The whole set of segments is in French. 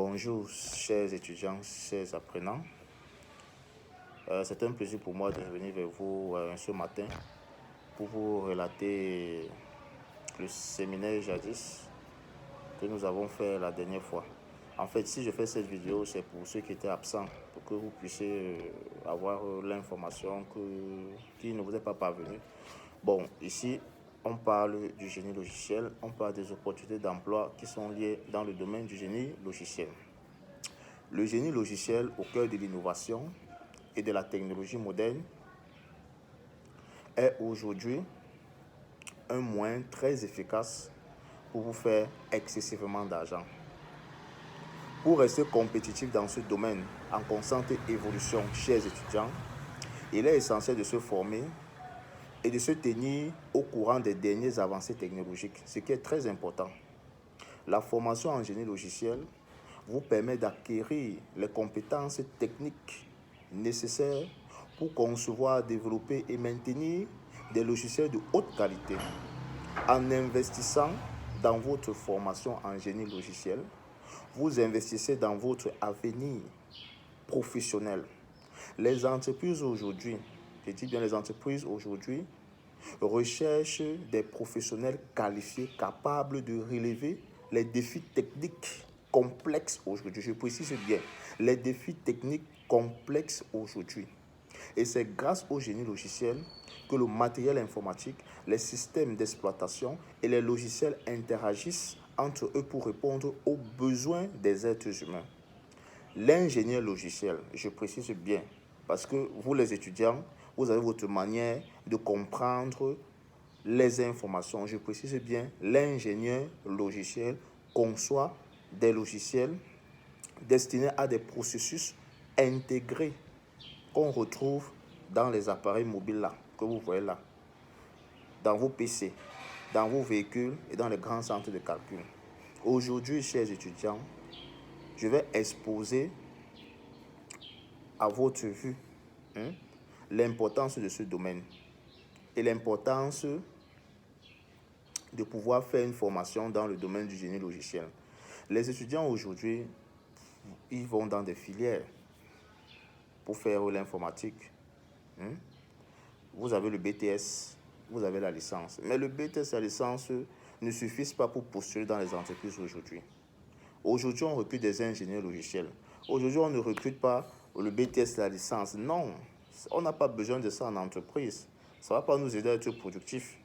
Bonjour, chers étudiants, chers apprenants. C'est un plaisir pour moi de venir vers vous ce matin pour vous relater le séminaire jadis que nous avons fait la dernière fois. En fait, si je fais cette vidéo, c'est pour ceux qui étaient absents, pour que vous puissiez avoir l'information qui ne vous est pas parvenue. Bon, ici, on parle du génie logiciel, on parle des opportunités d'emploi qui sont liées dans le domaine du génie logiciel. Le génie logiciel au cœur de l'innovation et de la technologie moderne est aujourd'hui un moyen très efficace pour vous faire excessivement d'argent. Pour rester compétitif dans ce domaine en constante évolution, chers étudiants, il est essentiel de se former et de se tenir au courant des dernières avancées technologiques, ce qui est très important. La formation en génie logiciel vous permet d'acquérir les compétences techniques nécessaires pour concevoir, développer et maintenir des logiciels de haute qualité. En investissant dans votre formation en génie logiciel, vous investissez dans votre avenir professionnel. Les entreprises aujourd'hui, je dis bien les entreprises aujourd'hui, recherchent des professionnels qualifiés capables de relever les défis techniques complexes aujourd'hui. Je précise bien, les défis techniques complexes aujourd'hui. Et c'est grâce au génie logiciel que le matériel informatique, les systèmes d'exploitation et les logiciels interagissent entre eux pour répondre aux besoins des êtres humains. L'ingénieur logiciel, je précise bien, parce que vous les étudiants, vous avez votre manière de comprendre les informations. Je précise bien, l'ingénieur logiciel conçoit des logiciels destinés à des processus intégrés qu'on retrouve dans les appareils mobiles là, que vous voyez là, dans vos PC, dans vos véhicules et dans les grands centres de calcul. Aujourd'hui, chers étudiants, je vais exposer à votre vue l'importance de ce domaine et l'importance de pouvoir faire une formation dans le domaine du génie logiciel. Les étudiants aujourd'hui, ils vont dans des filières pour faire l'informatique. Vous avez le BTS, vous avez la licence. Mais le BTS et la licence ne suffisent pas pour postuler dans les entreprises aujourd'hui. Aujourd'hui, on recrute des ingénieurs logiciels. Aujourd'hui, on ne recrute pas le BTS et la licence. Non, on n'a pas besoin de ça en entreprise. Ça ne va pas nous aider à être productifs.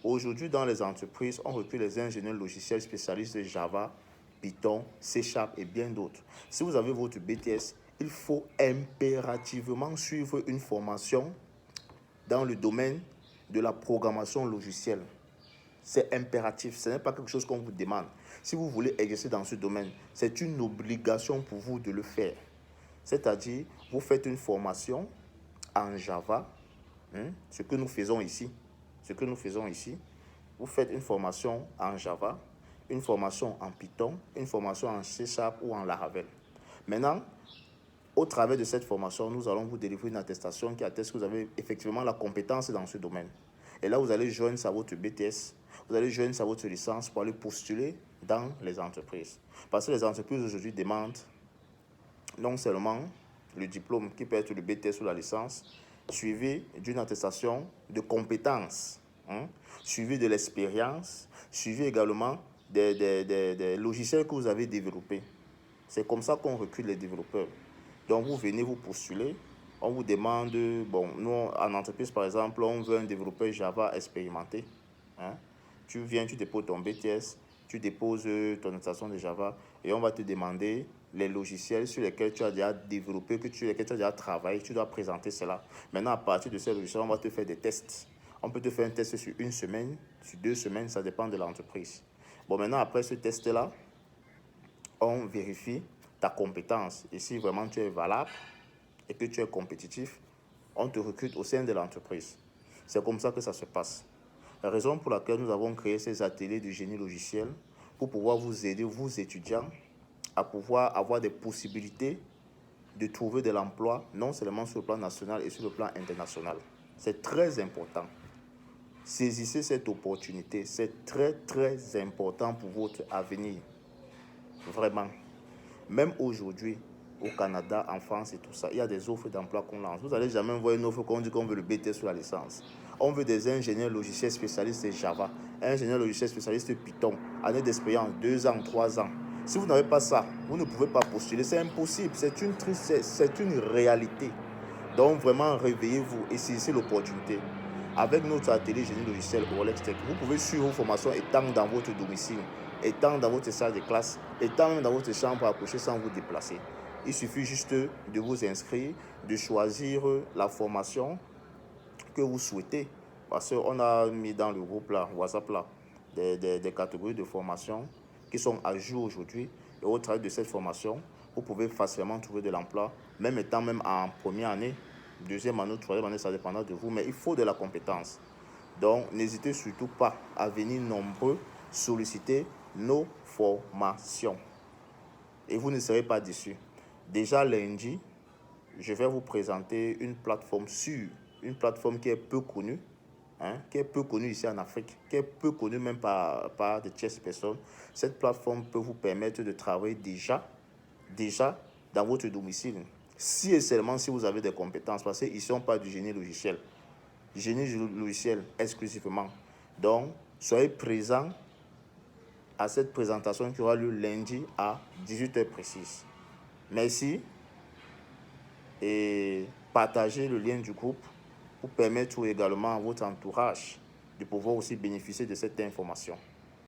Aujourd'hui, dans les entreprises, on recrute les ingénieurs logiciels spécialistes de Java, Python, C# et bien d'autres. Si vous avez votre BTS, il faut impérativement suivre une formation dans le domaine de la programmation logicielle. C'est impératif, ce n'est pas quelque chose qu'on vous demande. Si vous voulez exercer dans ce domaine, c'est une obligation pour vous de le faire. C'est-à-dire, vous faites une formation en Java, ce que nous faisons ici. Vous faites une formation en Java, une formation en Python, une formation en C# ou en Laravel. Maintenant, au travers de cette formation, nous allons vous délivrer une attestation qui atteste que vous avez effectivement la compétence dans ce domaine. Et là, vous allez joindre ça à votre BTS, vous allez joindre ça à votre licence pour aller postuler dans les entreprises. Parce que les entreprises aujourd'hui demandent non seulement le diplôme qui peut être le BTS ou la licence, suivi d'une attestation de compétences, suivi de l'expérience, suivi également des logiciels que vous avez développés. C'est comme ça qu'on recrute les développeurs. Donc, vous venez vous postuler, on vous demande, bon, nous, en entreprise, par exemple, on veut un développeur Java expérimenté. Tu viens, tu déposes ton BTS, tu déposes ton attestation de Java et on va te demander les logiciels sur lesquels tu as déjà développé, sur lesquels tu as déjà travaillé, tu dois présenter cela. Maintenant, à partir de ces logiciels, on va te faire des tests. On peut te faire un test sur 1 semaine, sur 2 semaines, ça dépend de l'entreprise. Bon, maintenant, après ce test-là, on vérifie ta compétence. Et si vraiment tu es valable et que tu es compétitif, on te recrute au sein de l'entreprise. C'est comme ça que ça se passe. La raison pour laquelle nous avons créé ces ateliers de génie logiciel, pour pouvoir vous aider, vous étudiants, à pouvoir avoir des possibilités de trouver de l'emploi, non seulement sur le plan national et sur le plan international. C'est très important. Saisissez cette opportunité. C'est très, très important pour votre avenir. Vraiment. Même aujourd'hui, au Canada, en France et tout ça, il y a des offres d'emploi qu'on lance. Vous n'allez jamais voir une offre qu'on dit qu'on veut le BTS sur la licence. On veut des ingénieurs logiciels spécialistes Java, ingénieurs logiciels spécialistes Python, année d'expérience, 2 ans, 3 ans. Si vous n'avez pas ça, vous ne pouvez pas postuler. C'est impossible. C'est une réalité. Donc vraiment, réveillez-vous et saisissez l'opportunité. Avec notre atelier génie logiciel Rolex Tech, vous pouvez suivre vos formations étant dans votre domicile, étant dans votre salle de classe, étant même dans votre chambre à coucher sans vous déplacer. Il suffit juste de vous inscrire, de choisir la formation que vous souhaitez. Parce qu'on a mis dans le groupe là, WhatsApp là, des catégories de formation qui sont à jour aujourd'hui. Et au travers de cette formation, vous pouvez facilement trouver de l'emploi, même étant même en première année, deuxième année, troisième année, ça dépendra de vous. Mais il faut de la compétence. Donc, n'hésitez surtout pas à venir nombreux solliciter nos formations. Et vous ne serez pas déçus. Déjà lundi, je vais vous présenter une plateforme sûre, une plateforme qui est peu connue, qui est peu connue ici en Afrique, qui est peu connue même par de tierces personnes. Cette plateforme peut vous permettre de travailler déjà dans votre domicile. Si et seulement si vous avez des compétences, parce qu'ici on parle du génie logiciel exclusivement. Donc, soyez présents à cette présentation qui aura lieu lundi à 18h précise. Merci et partagez le lien du groupe pour permettre également à votre entourage de pouvoir aussi bénéficier de cette information.